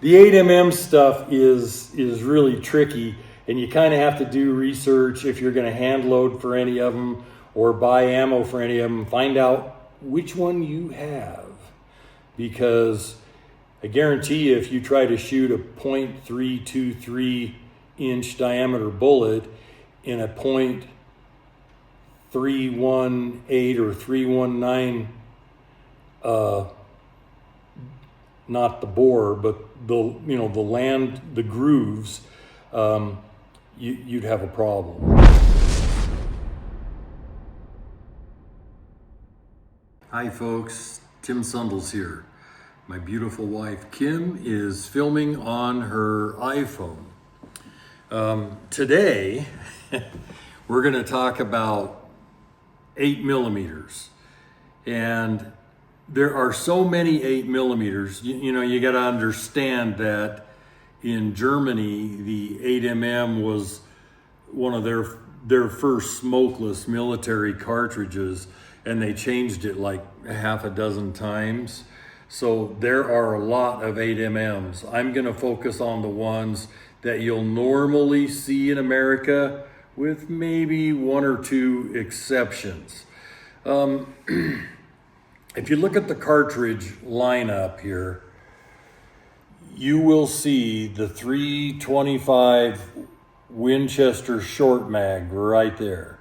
The 8mm stuff is really tricky, and you kind of have to do research if you're going to hand load for any of them or buy ammo for any of them. Find out which one you have, because I guarantee you if you try to shoot a .323 inch diameter bullet in a .318 or 319, not the bore, but the grooves, you'd have a problem. Hi folks, Tim Sundles here. My beautiful wife Kim is filming on her iPhone. Today we're going to talk about 8mm, and there are so many 8mm. You got to understand that in Germany, the 8mm was one of their first smokeless military cartridges, and they changed it like half a dozen times. So there are a lot of 8mm. I'm going to focus on the ones that you'll normally see in America, with maybe one or two exceptions. If you look at the cartridge lineup here, you will see the 325 Winchester short mag right there.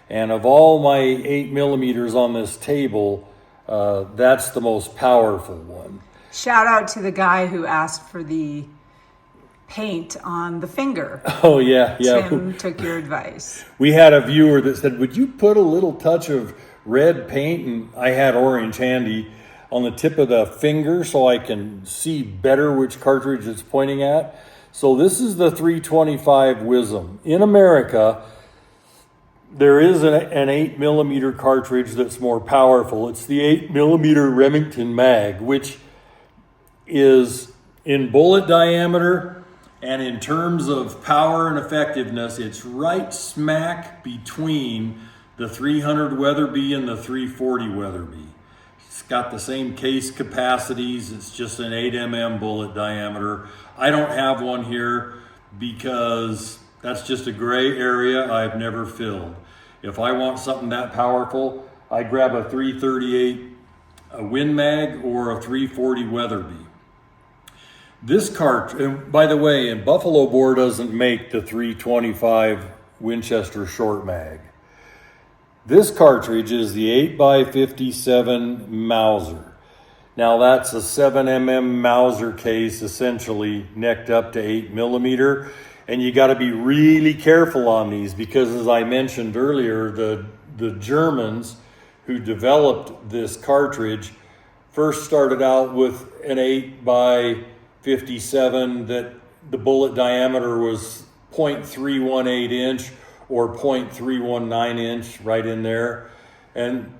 And of all my 8mm on this table, that's the most powerful one. Shout out to the guy who asked for the paint on the finger. Oh yeah. Tim took your advice. We had a viewer that said, would you put a little touch of red paint? And I had orange handy on the tip of the finger so I can see better which cartridge it's pointing at. So this is the 325 Wisdom. In America, there is an 8mm cartridge that's more powerful. It's the 8mm Remington mag, which is in bullet diameter and in terms of power and effectiveness, it's right smack between the 300 Weatherby and the 340 Weatherby. It's got the same case capacities. It's just an 8mm bullet diameter. I don't have one here because that's just a gray area I've never filled. If I want something that powerful, I grab a 338 Win Mag or a 340 Weatherby. This cartridge, and by the way, and Buffalo Bore doesn't make the 325 Winchester short mag. This cartridge is the 8x57 Mauser. Now that's a 7mm Mauser case, essentially necked up to 8mm. And you got to be really careful on these because, as I mentioned earlier, the Germans who developed this cartridge first started out with an 8x57 that the bullet diameter was .318 inch or .319 inch, right in there. And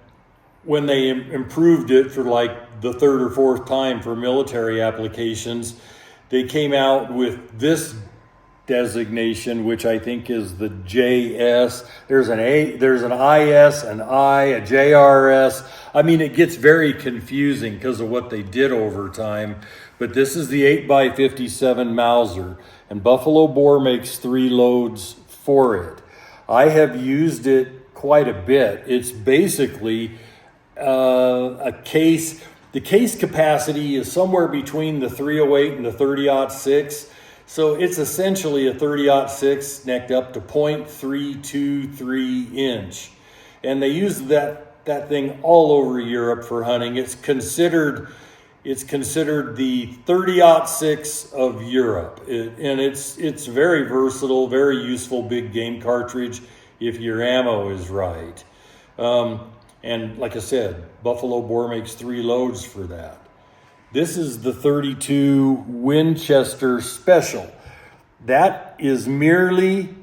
when they improved it for like the third or fourth time for military applications, they came out with this designation, which I think is the JS. There's an IS, an I, a JRS. I mean, it gets very confusing because of what they did over time. But this is the 8x57 Mauser, and Buffalo Bore makes 3 loads for it. I have used it quite a bit. It's basically a case. The case capacity is somewhere between the 308 and the 30-06. So it's essentially a 30-06 necked up to .323 inch. And they use that thing all over Europe for hunting. It's considered the 30-06 of Europe. And it's very versatile, very useful big game cartridge if your ammo is right. And like I said, Buffalo Bore makes 3 loads for that. This is the 32 Winchester Special. That is merely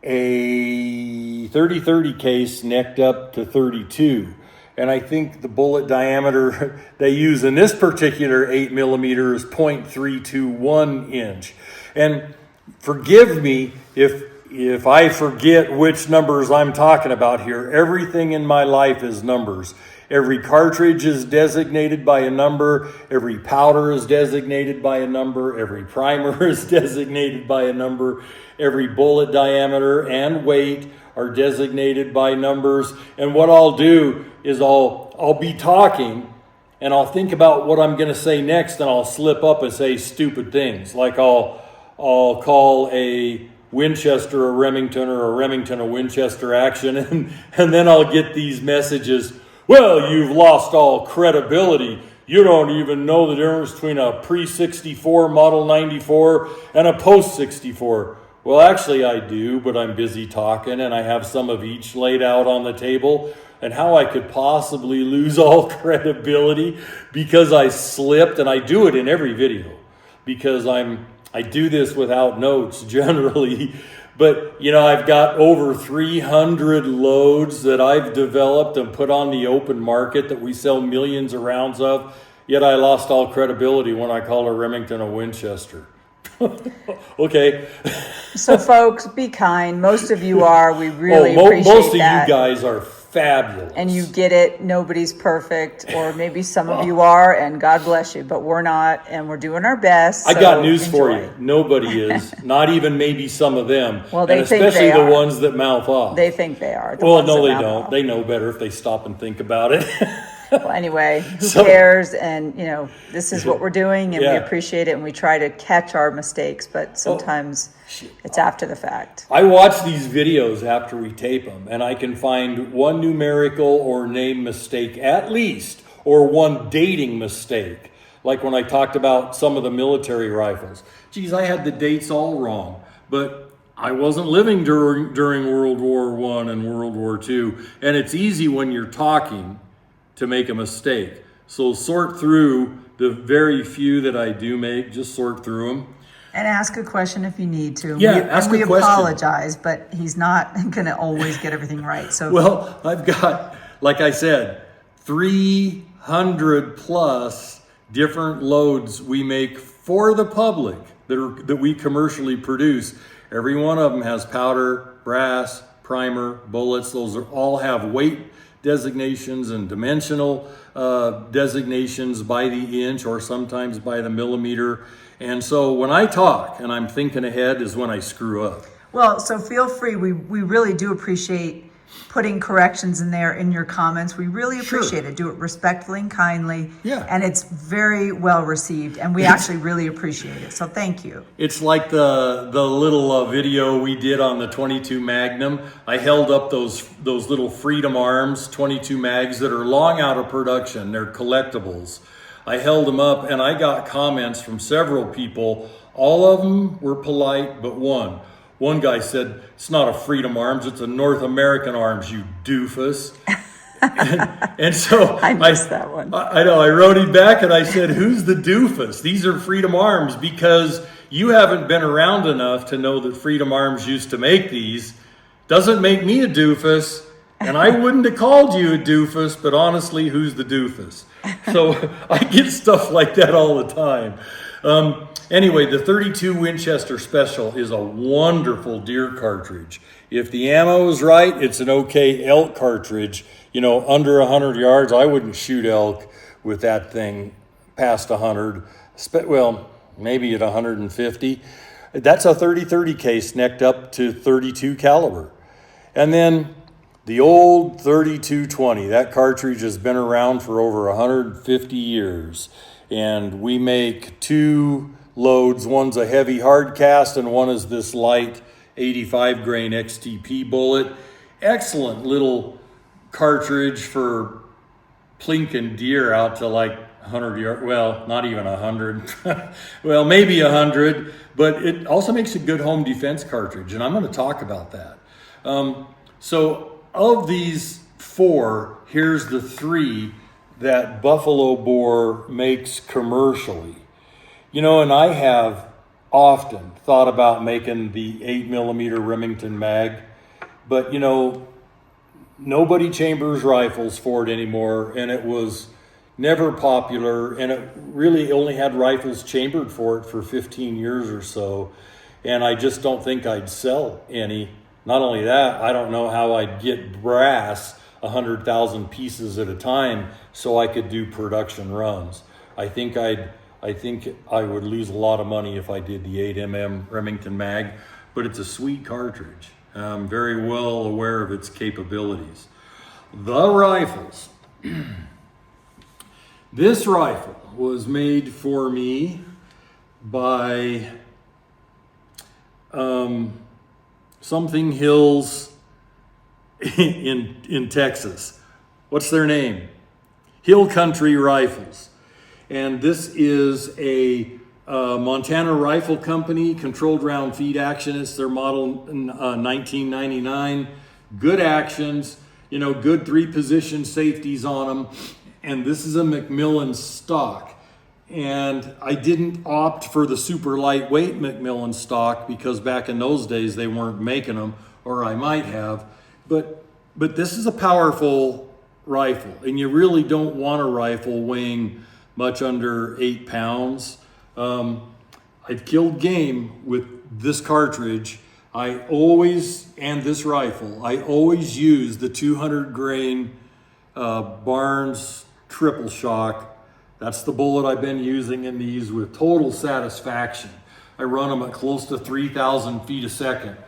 a 30-30 case necked up to 32. And I think the bullet diameter they use in this particular 8mm is .321 inch. And forgive me if I forget which numbers I'm talking about here. Everything in my life is numbers. Every cartridge is designated by a number. Every powder is designated by a number. Every primer is designated by a number. Every bullet diameter and weight are designated by numbers. And what I'll do is I'll be talking and I'll think about what I'm going to say next, and I'll slip up and say stupid things. Like I'll call a Winchester a Remington, or a Remington a Winchester action, and then I'll get these messages, well, you've lost all credibility. You don't even know the difference between a pre-64 Model 94 and a post-64. Well, actually I do, but I'm busy talking, and I have some of each laid out on the table, and how I could possibly lose all credibility because I slipped, and I do it in every video because I do this without notes generally. But, I've got over 300 loads that I've developed and put on the open market that we sell millions of rounds of, yet I lost all credibility when I called a Remington a Winchester. Okay. So folks, be kind. Most of you are. We really appreciate most of that. you guys are fabulous. And you get it. Nobody's perfect, or maybe some of you are, and God bless you, but we're not, and we're doing our best. I so got news enjoy. for you. Nobody is. Not even maybe some of them. Well, they and think especially they the are. ones that mouth off. They think they are. Well, no, they don't. They know better if they stop and think about it. Well, anyway, who cares? And, this is what we're doing, and we appreciate it, and we try to catch our mistakes, but sometimes it's after the fact. I watch these videos after we tape them, and I can find one numerical or name mistake at least, or one dating mistake. Like when I talked about some of the military rifles. Geez, I had the dates all wrong, but I wasn't living during World War I and World War II, and it's easy when you're talking to make a mistake. So sort through the very few that I do make, just sort through them. And ask a question if you need to. Yeah, ask a question. We apologize, but he's not going to always get everything right. So well, I've got, like I said, 300 plus different loads we make for the public that we commercially produce. Every one of them has powder, brass, primer, bullets. Those all have weight designations and dimensional designations by the inch, or sometimes by the millimeter. And so when I talk and I'm thinking ahead is when I screw up. Well, so feel free. We really do appreciate putting corrections in there in your comments. We really appreciate it. Do it respectfully and kindly. Yeah. And it's very well received, and we actually really appreciate it. So thank you. It's like the little video we did on the 22 Magnum. I held up those little Freedom Arms 22 mags that are long out of production. They're collectibles. I held them up, and I got comments from several people. All of them were polite, but one. One guy said, it's not a Freedom Arms, it's a North American Arms, you doofus. and so I missed that one. I know, I wrote him back and I said, who's the doofus? These are Freedom Arms, because you haven't been around enough to know that Freedom Arms used to make these. Doesn't make me a doofus, and I wouldn't have called you a doofus, but honestly, who's the doofus? So I get stuff like that all the time. Anyway, the 32 Winchester Special is a wonderful deer cartridge. If the ammo is right, it's an okay elk cartridge. Under 100 yards, I wouldn't shoot elk with that thing past 100. Well, maybe at 150. That's a 30-30 case necked up to 32 caliber. And then the old 32-20, that cartridge has been around for over 150 years. And we make two loads. One's a heavy hard cast and one is this light 85 grain XTP bullet. Excellent little cartridge for plinking deer out to like 100 yards. Well, not even 100. Well, maybe 100, but it also makes a good home defense cartridge, and I'm going to talk about that. So of these four, here's the three that Buffalo Bore makes commercially. And I have often thought about making the 8mm Remington mag, but nobody chambers rifles for it anymore, and it was never popular, and it really only had rifles chambered for it for 15 years or so, and I just don't think I'd sell any. Not only that, I don't know how I'd get brass 100,000 pieces at a time so I could do production runs. I think I would lose a lot of money if I did the 8mm Remington mag, but it's a sweet cartridge. I'm very well aware of its capabilities. The rifles. This rifle was made for me by something Hills in Texas. What's their name? Hill Country Rifles. And this is a Montana rifle company, controlled round feed action. It's their model 1999. Good actions, good 3-position safeties on them. And this is a Macmillan stock. And I didn't opt for the super lightweight Macmillan stock because back in those days they weren't making them, or I might have. But this is a powerful rifle, and you really don't want a rifle weighing much under 8 pounds. I've killed game with this cartridge. And this rifle, I always use the 200 grain Barnes triple shock. That's the bullet I've been using in these with total satisfaction. I run them at close to 3,000 feet a second.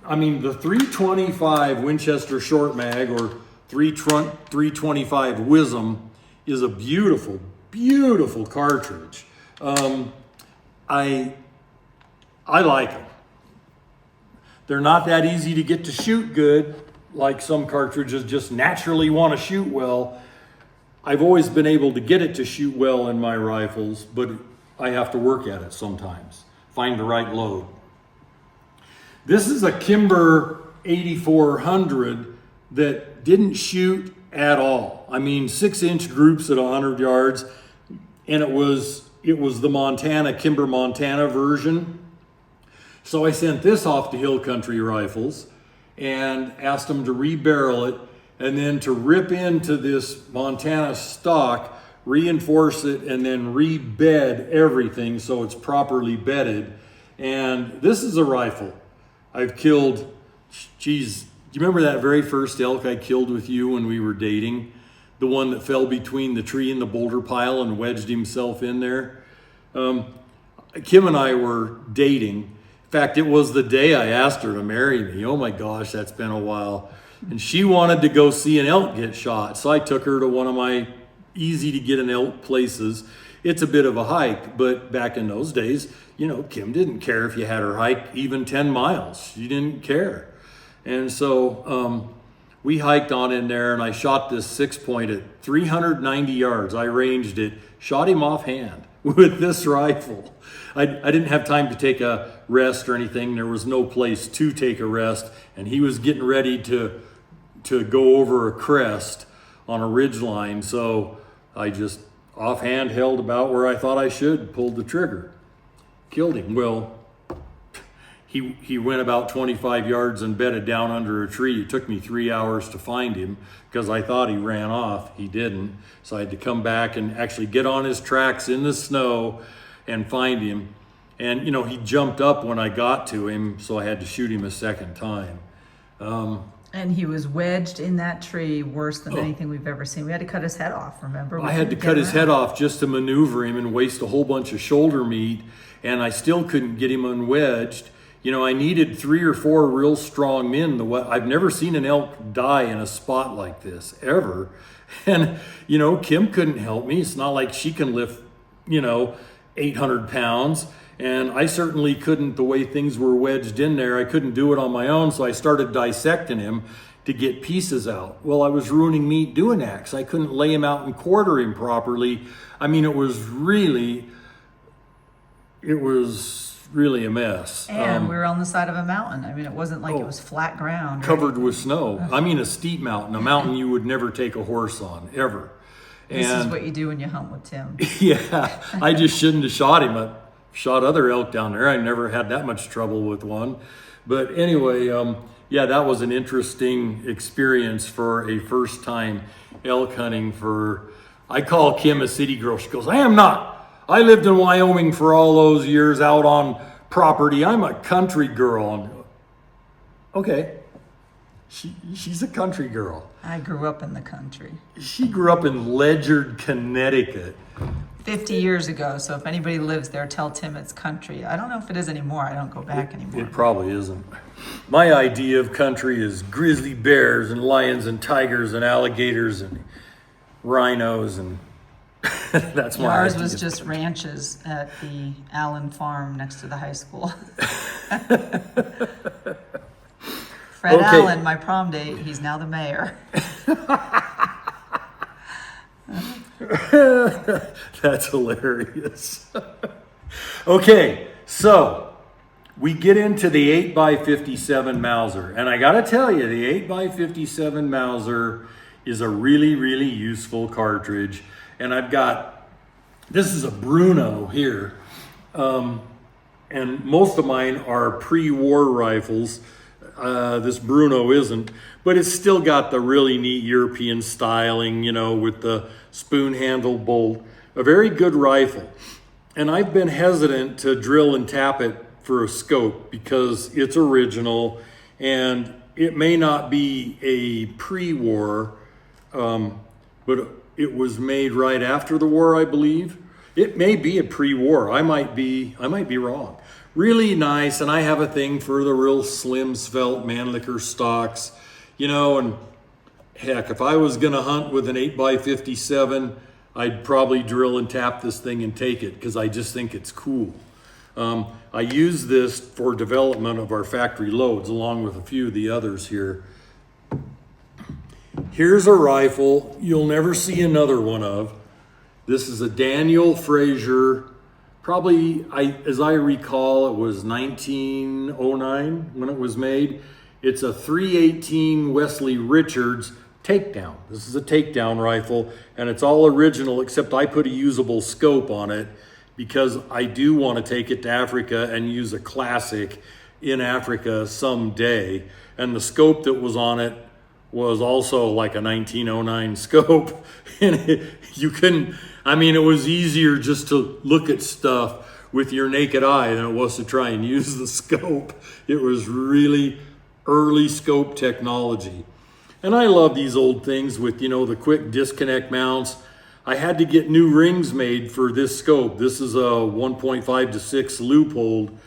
I mean, the 325 Winchester short mag or 325 Wisdom is a beautiful, beautiful cartridge. I like them. They're not that easy to get to shoot good, like some cartridges just naturally want to shoot well. I've always been able to get it to shoot well in my rifles, but I have to work at it sometimes, find the right load. This is a Kimber 8400 that didn't shoot at all. I mean, 6-inch groups at 100 yards, and it was the Kimber Montana version. So I sent this off to Hill Country Rifles and asked them to rebarrel it and then to rip into this Montana stock, reinforce it, and then rebed everything so it's properly bedded. And this is a rifle I've killed. Geez, do you remember that very first elk I killed with you when we were dating? The one that fell between the tree and the boulder pile and wedged himself in there? Kim and I were dating. In fact, it was the day I asked her to marry me. Oh my gosh, that's been a while. And she wanted to go see an elk get shot. So I took her to one of my easy to get an elk places. It's a bit of a hike, but back in those days, Kim didn't care if you had her hike even 10 miles. She didn't care. And so we hiked on in there and I shot this 6-point at 390 yards. I ranged it, shot him offhand with this rifle. I didn't have time to take a rest or anything. There was no place to take a rest. And he was getting ready to go over a crest on a ridge line. So I just offhand held about where I thought I should, pulled the trigger, killed him. Well, he went about 25 yards and bedded down under a tree. It took me 3 hours to find him because I thought he ran off. He didn't. So I had to come back and actually get on his tracks in the snow and find him. And, he jumped up when I got to him, so I had to shoot him a second time. And he was wedged in that tree worse than anything we've ever seen. We had to cut his head off, remember? I had to cut his head off just to maneuver him and waste a whole bunch of shoulder meat, and I still couldn't get him unwedged. I needed 3 or 4 real strong men. I've never seen an elk die in a spot like this, ever. And, Kim couldn't help me. It's not like she can lift, 800 pounds. And I certainly couldn't, the way things were wedged in there, I couldn't do it on my own. So I started dissecting him to get pieces out. Well, I was ruining meat doing that because I couldn't lay him out and quarter him properly. I mean, it was really a mess. And we were on the side of a mountain. I mean, it wasn't like it was flat ground. Covered with snow. I mean, a steep mountain, a mountain you would never take a horse on, ever. This is what you do when you hunt with Tim. Yeah, I just shouldn't have shot him. I shot other elk down there. I never had that much trouble with one. But anyway, that was an interesting experience for a first time elk hunting I call Kim a city girl. She goes, I am not. I lived in Wyoming for all those years out on property. I'm a country girl. Okay. She's a country girl. I grew up in the country. She grew up in Ledyard, Connecticut. 50 years ago, so if anybody lives there, tell Tim it's country. I don't know if it is anymore. I don't go back anymore. It probably isn't. My idea of country is grizzly bears and lions and tigers and alligators and rhinos, and that's my Ours idea. was just ranches at the Allen Farm next to the high school. Fred Allen, my prom date, he's now the mayor. That's hilarious. Okay, so we get into the 8x57 Mauser, and I gotta tell you, the 8x57 Mauser is a really, really useful cartridge. And I've got, this is a Bruno here, and most of mine are pre-war rifles. This Bruno isn't, but it's still got the really neat European styling, you know, with the spoon handle bolt. A very good rifle. And I've been hesitant to drill and tap it for a scope because it's original and it may not be a pre-war, but it was made right after the war, I believe. It may be a pre-war. I might be wrong. Really nice, and I have a thing for the real slim, svelte Mannlicher stocks, you know, and heck, if I was gonna hunt with an 8x57, I'd probably drill and tap this thing and take it because I just think it's cool. I use this for development of our factory loads along with a few of the others here. Here's a rifle you'll never see another one of. This is a Daniel Fraser. Probably, as I recall, it was 1909 when it was made. It's a 318 Wesley Richards takedown. This is a takedown rifle, and it's all original, except I put a usable scope on it because I do want to take it to Africa and use a classic in Africa someday. And the scope that was on it was also like a 1909 scope. And you couldn't, I mean, it was easier just to look at stuff with your naked eye than it was to try and use the scope. It was really early scope technology. And I love these old things with, you know, the quick disconnect mounts. I had to get new rings made for this scope. This is a 1.5 to 6 Leupold,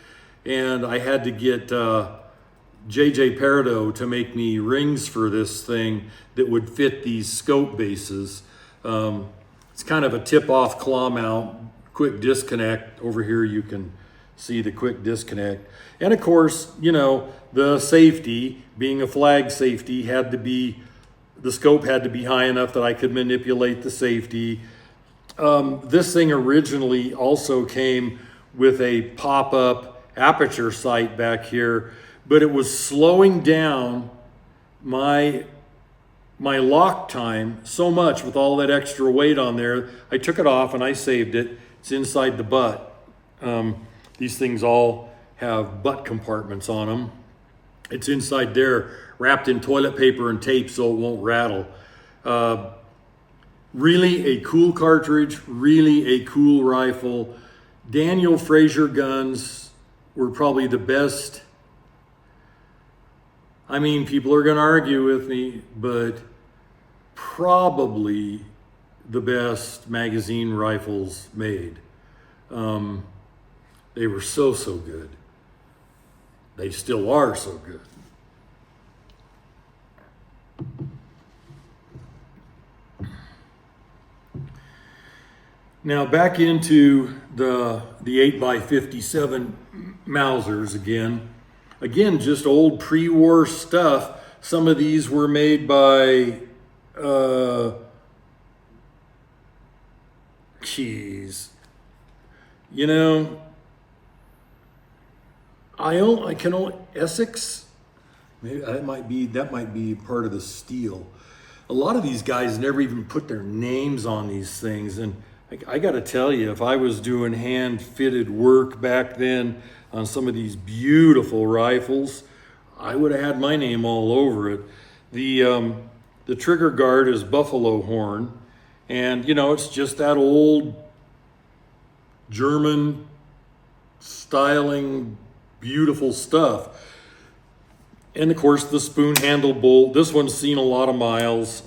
and I had to get JJ Peridot to make me rings for this thing that would fit these scope bases. It's kind of a tip-off claw mount, quick disconnect. Over here you can see the quick disconnect. And of course, you know, the safety, being a flag safety, had to be, the scope had to be high enough that I could manipulate the safety. This thing originally also came with a pop-up aperture sight back here, but it was slowing down my lock time so much with all that extra weight on there. I took it off and I saved it. It's inside the butt. These things all have butt compartments on them. It's inside there, wrapped in toilet paper and tape so it won't rattle. Really a cool cartridge, really a cool rifle. Daniel Fraser guns were probably the best. I mean, people are gonna argue with me, but probably the best magazine rifles made. They were so good. They still are so good. Now back into the 8x57 Mausers again. Again, just old pre-war stuff. Some of these were made by, you know, I can only, Essex, maybe that might be part of the steel. A lot of these guys never even put their names on these things. And I got to tell you, if I was doing hand-fitted work back then on some of these beautiful rifles, I would have had my name all over it. The trigger guard is buffalo horn, and you know, it's just that old German styling, beautiful stuff. And of course the spoon handle bolt. This one's seen a lot of miles.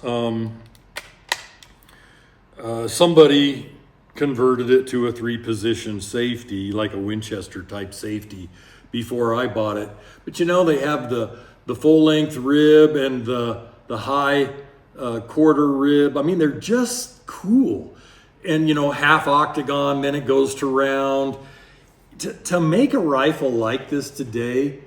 Somebody converted it to a 3-position safety, like a Winchester type safety, before I bought it. But you know, they have the full length rib and the high quarter rib. I mean, they're just cool. And you know, half octagon, then it goes to round. To make a rifle like this today,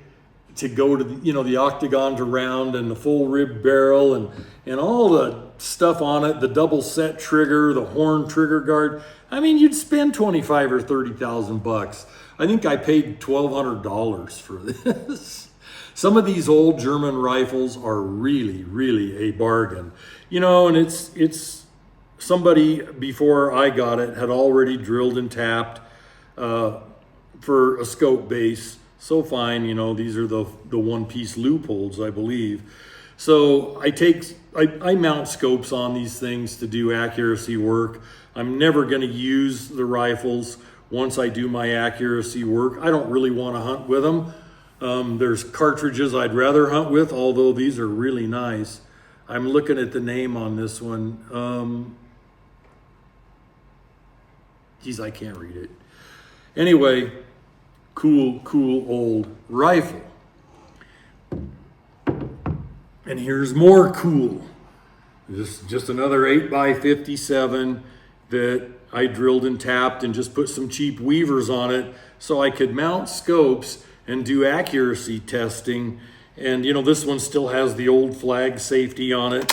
to go to the octagon to round and the full rib barrel and all the stuff on it, the double set trigger, the horn trigger guard. I mean, you'd spend 25 or 30,000 bucks. I think I paid $1,200 for this. Some of these old German rifles are really, really a bargain. You know, and it's somebody before I got it had already drilled and tapped for a scope base. So fine, you know, these are the one-piece loopholes, I believe. So I mount scopes on these things to do accuracy work. I'm never going to use the rifles once I do my accuracy work. I don't really want to hunt with them. There's cartridges I'd rather hunt with, although these are really nice. I'm looking at the name on this one. Geez, I can't read it. Anyway, cool old rifle. And here's more cool. This is just another 8x57 that I drilled and tapped and just put some cheap weavers on it so I could mount scopes and do accuracy testing. And you know, this one still has the old flag safety on it.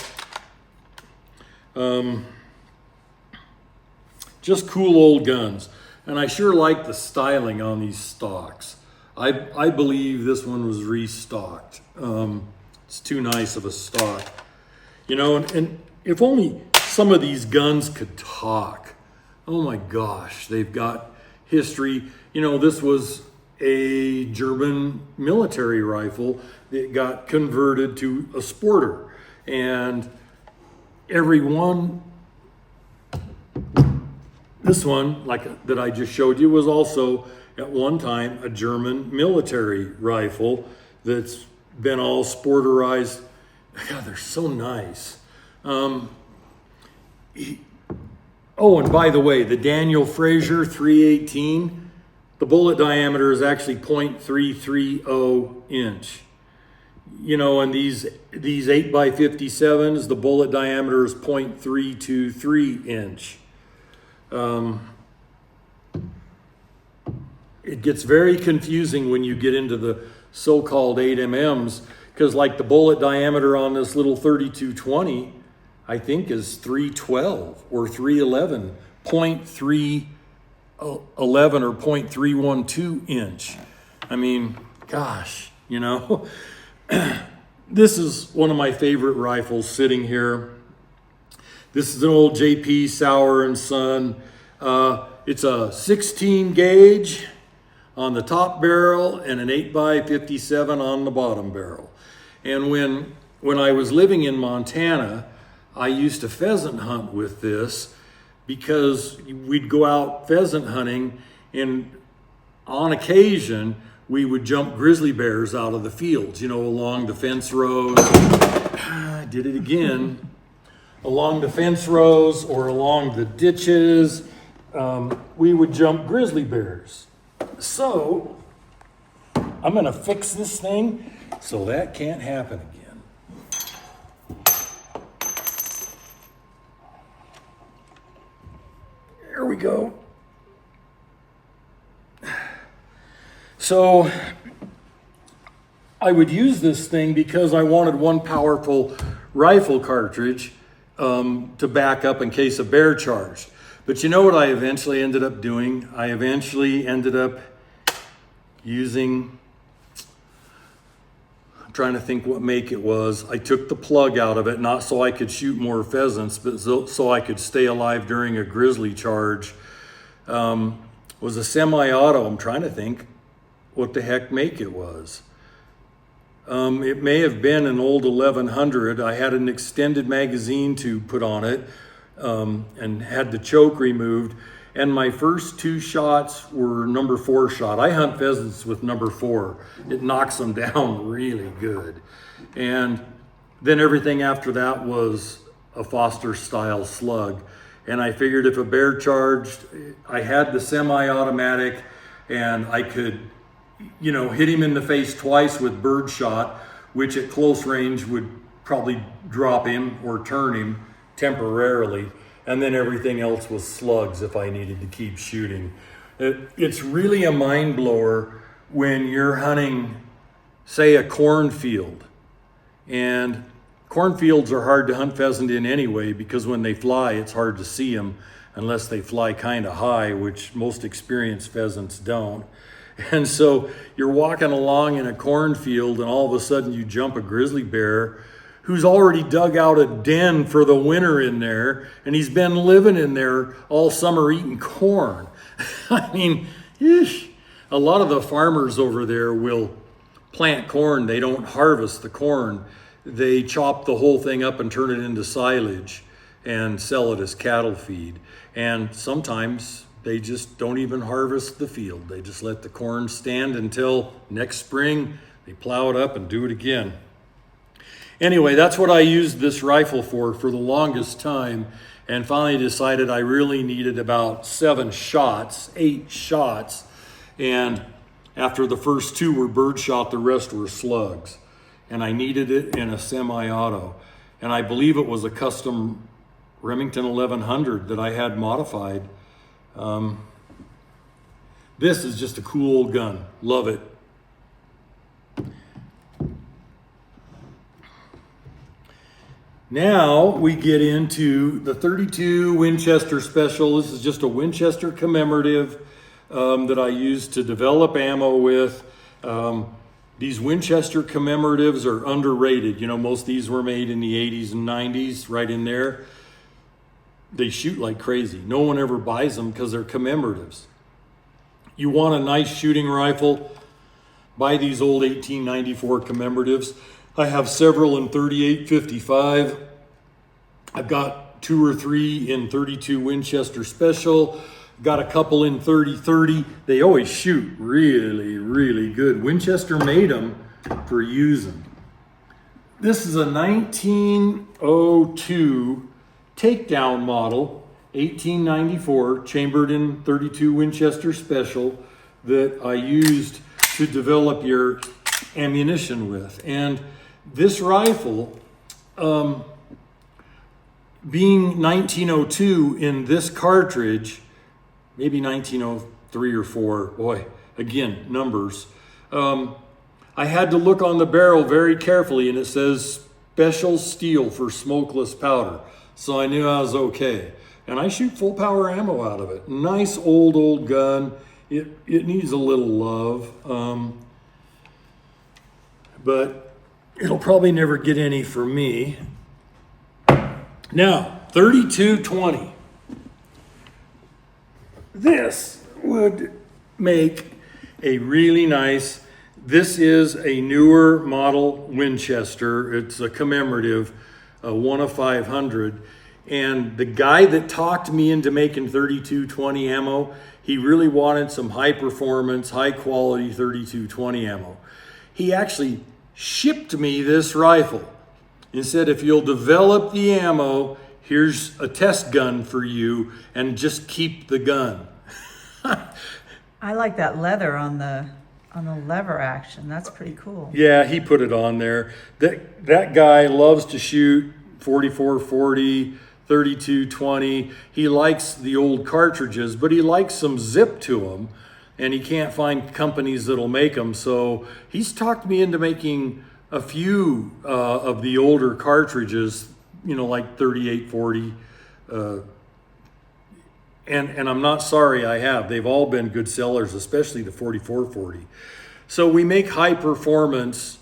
Just cool old guns. And I sure like the styling on these stocks. I believe this one was restocked. It's too nice of a stock. You know, and if only some of these guns could talk. Oh my gosh, they've got history. You know, this was a German military rifle that got converted to a sporter. And this one, like that I just showed you, was also at one time a German military rifle that's been all sporterized. God, they're so nice. Oh, and by the way, the Daniel Fraser 318, the bullet diameter is actually 0.330 inch. You know, and these 8x57s, the bullet diameter is 0.323 inch. It gets very confusing when you get into the so-called 8mm, because like the bullet diameter on this little 3220, I think is 312 or 311, 0.311 or 0.312 inch. I mean, gosh, you know, this is one of my favorite rifles sitting here. This is an old JP Sauer and Son. It's a 16 gauge on the top barrel and an 8x57 on the bottom barrel. And when I was living in Montana, I used to pheasant hunt with this because we'd go out pheasant hunting, and on occasion we would jump grizzly bears out of the fields, you know, along the fence rows. I did it again. Along the fence rows or along the ditches, we would jump grizzly bears. So I'm going to fix this thing so that can't happen again. There we go. So I would use this thing because I wanted one powerful rifle cartridge to back up in case a bear charged. But you know what I eventually ended up doing? I eventually ended up using, I'm trying to think what make it was. I took the plug out of it, not so I could shoot more pheasants, but so I could stay alive during a grizzly charge. Was a semi-auto. I'm trying to think what the heck make it was. It may have been an old 1100. I had an extended magazine to put on it and had the choke removed. And my first 2 shots were number 4 shot. I hunt pheasants with number 4. It knocks them down really good. And then everything after that was a Foster style slug. And I figured if a bear charged, I had the semi-automatic and I could, hit him in the face twice with bird shot, which at close range would probably drop him or turn him temporarily. And then everything else was slugs if I needed to keep shooting. It's really a mind blower when you're hunting, say, a cornfield. And cornfields are hard to hunt pheasant in anyway, because when they fly, it's hard to see them unless they fly kind of high, which most experienced pheasants don't. And so you're walking along in a cornfield and all of a sudden you jump a grizzly bear who's already dug out a den for the winter in there, and he's been living in there all summer eating corn. I mean, a lot of the farmers over there will plant corn. They don't harvest the corn. They chop the whole thing up and turn it into silage and sell it as cattle feed. And sometimes they just don't even harvest the field. They just let the corn stand until next spring. They plow it up and do it again. Anyway, that's what I used this rifle for the longest time, and finally decided I really needed about 8 shots. And after the first 2 were bird shot, the rest were slugs. And I needed it in a semi-auto. And I believe it was a custom Remington 1100 that I had modified. This is just a cool old gun. Love it. Now we get into the 32 Winchester Special. This is just a Winchester commemorative that I used to develop ammo with. These Winchester commemoratives are underrated. Most of these were made in the 80s and 90s, right in there. They shoot like crazy. No one ever buys them because they're commemoratives. You want a nice shooting rifle, buy these old 1894 commemoratives. I have several in 38-55. I've got 2 or 3 in 32 Winchester Special. Got a couple in 30-30. They always shoot really, really good. Winchester made them for using. This is a 1902 takedown model, 1894, chambered in 32 Winchester Special, that I used to develop your ammunition with. And this rifle, being 1902 in this cartridge, maybe 1903 or 4, boy, again, numbers. I had to look on the barrel very carefully, and it says special steel for smokeless powder. So I knew I was okay. And I shoot full power ammo out of it. Nice old gun. It needs a little love. But it'll probably never get any from me. Now, 32-20. This would make a really nice, this is a newer model Winchester. It's a commemorative, a 1 of 500. And the guy that talked me into making 32-20 ammo, he really wanted some high performance, high quality 32-20 ammo. He actually shipped me this rifle and said, if you'll develop the ammo, here's a test gun for you, and just keep the gun. I like that leather on the lever action. That's pretty cool. Yeah, he put it on there. That guy loves to shoot 44-40, 32-20. He likes the old cartridges, but he likes some zip to them, and he can't find companies that'll make them. So he's talked me into making a few of the older cartridges, like 38-40. And I'm not sorry I have. They've all been good sellers, especially the 44-40. So we make high performance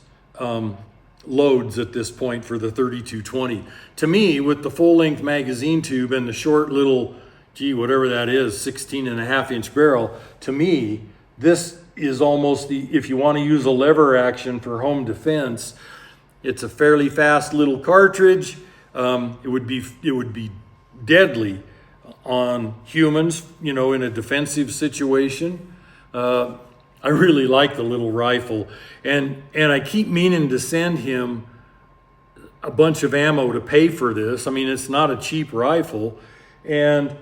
loads at this point for the 32-20. To me, with the full length magazine tube and the short little, whatever that is, 16.5-inch barrel, to me, this is almost if you want to use a lever action for home defense, it's a fairly fast little cartridge. It would be deadly on humans, in a defensive situation. I really like the little rifle, and I keep meaning to send him a bunch of ammo to pay for this. I mean, it's not a cheap rifle, and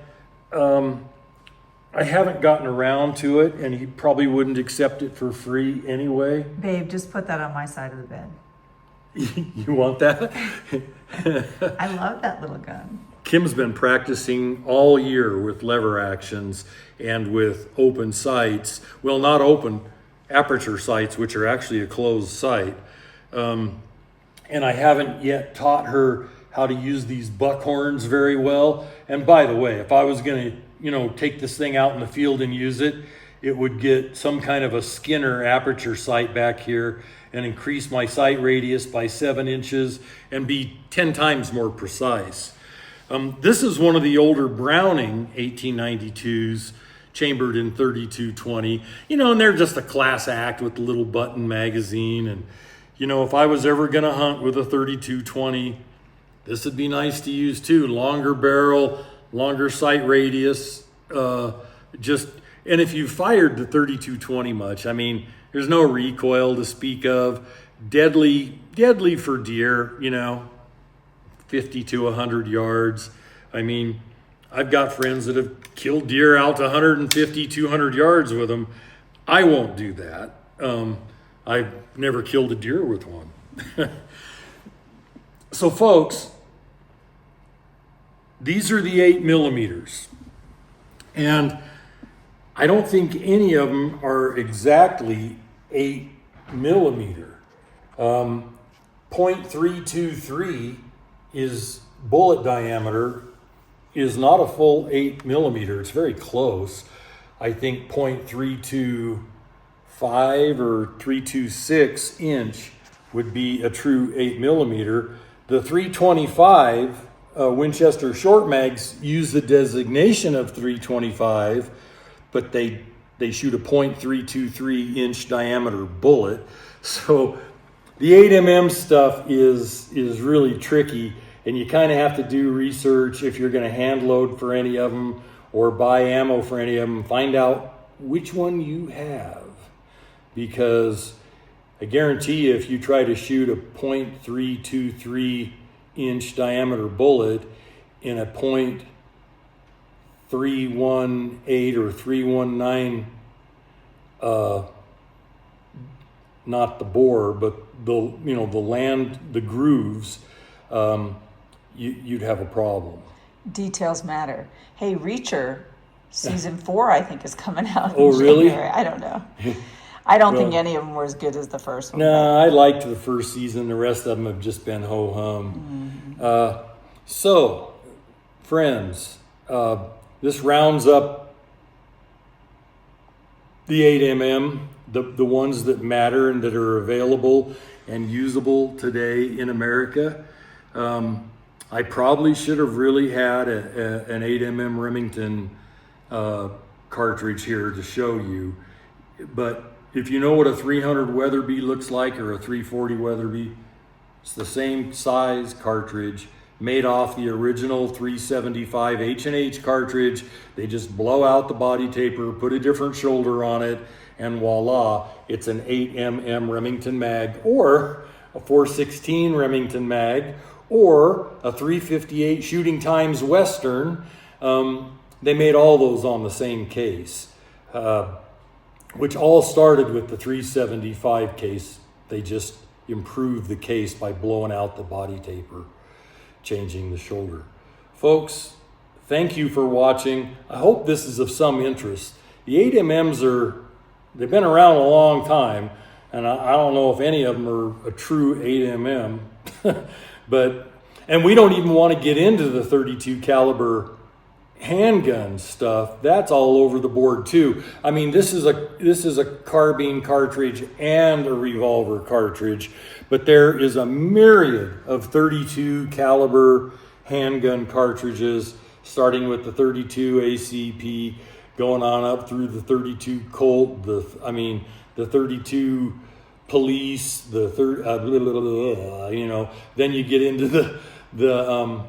I haven't gotten around to it, and he probably wouldn't accept it for free anyway. Babe, just put that on my side of the bed. You want that? I love that little gun. Kim's been practicing all year with lever actions and with open sights. Well, not open, aperture sights, which are actually a closed sight. And I haven't yet taught her how to use these buckhorns very well. And by the way, if I was going to, take this thing out in the field and use it, it would get some kind of a Skinner aperture sight back here and increase my sight radius by 7 inches and be 10 times more precise. This is one of the older Browning 1892s, chambered in 32-20, and they're just a class act with the little button magazine. And, if I was ever going to hunt with a 32-20, this would be nice to use too. Longer barrel, longer sight radius, and if you fired the 32-20 much, I mean, there's no recoil to speak of. Deadly for deer, 50 to 100 yards. I mean, I've got friends that have killed deer out to 150, 200 yards with them. I won't do that. I've never killed a deer with one. So folks, these are the 8mm. And I don't think any of them are exactly 8mm. 0.323 is bullet diameter is not a full 8mm. It's very close. I think 0.325 or 326 inch would be a true 8mm. The 325 Winchester short mags use the designation of 325, but they shoot a 0.323 inch diameter bullet. So the 8mm stuff is really tricky, and you kind of have to do research if you're going to hand load for any of them or buy ammo for any of them. Find out which one you have, because I guarantee you if you try to shoot a 0.323 inch diameter bullet in a 0.318 or 319, not the bore, but the grooves, you'd have a problem. Details matter. Hey, Reacher season 4 I think is coming out. Oh, in really? January. I don't know. I don't think any of them were as good as the first one. No, I liked the first season. The rest of them have just been ho-hum. Mm-hmm. So, friends, this rounds up the 8mm, the ones that matter and that are available and usable today in America. I probably should have really had an 8mm Remington cartridge here to show you, but if you know what a 300 Weatherby looks like or a 340 Weatherby, it's the same size cartridge made off the original 375 H&H cartridge. They just blow out the body taper, put a different shoulder on it, and voila, it's an 8mm Remington mag, or a 416 Remington mag, or a 358 Shooting Times Western. They made all those on the same case, which all started with the 375 case. They just improved the case by blowing out the body taper, changing the shoulder. Folks, thank you for watching. I hope this is of some interest. The 8MMs they've been around a long time, and I don't know if any of them are a true 8mm, and we don't even want to get into the 32 caliber handgun stuff. That's all over the board too. I mean, this is a carbine cartridge and a revolver cartridge, but there is a myriad of 32 caliber handgun cartridges, starting with the 32 ACP, going on up through the 32 Colt, the 32 Police, the then you get into the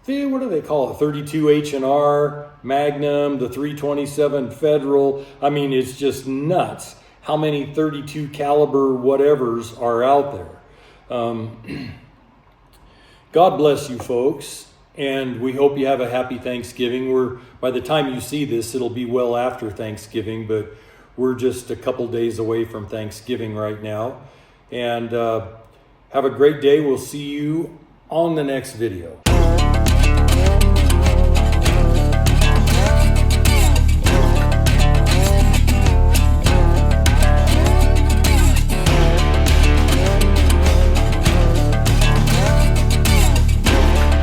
what do they call it? 32 H&R, Magnum, the 327 Federal. I mean, it's just nuts how many 32 caliber whatevers are out there. God bless you folks, and we hope you have a happy Thanksgiving. By the time you see this, it'll be well after Thanksgiving, but we're just a couple days away from Thanksgiving right now. And have a great day. We'll see you on the next video.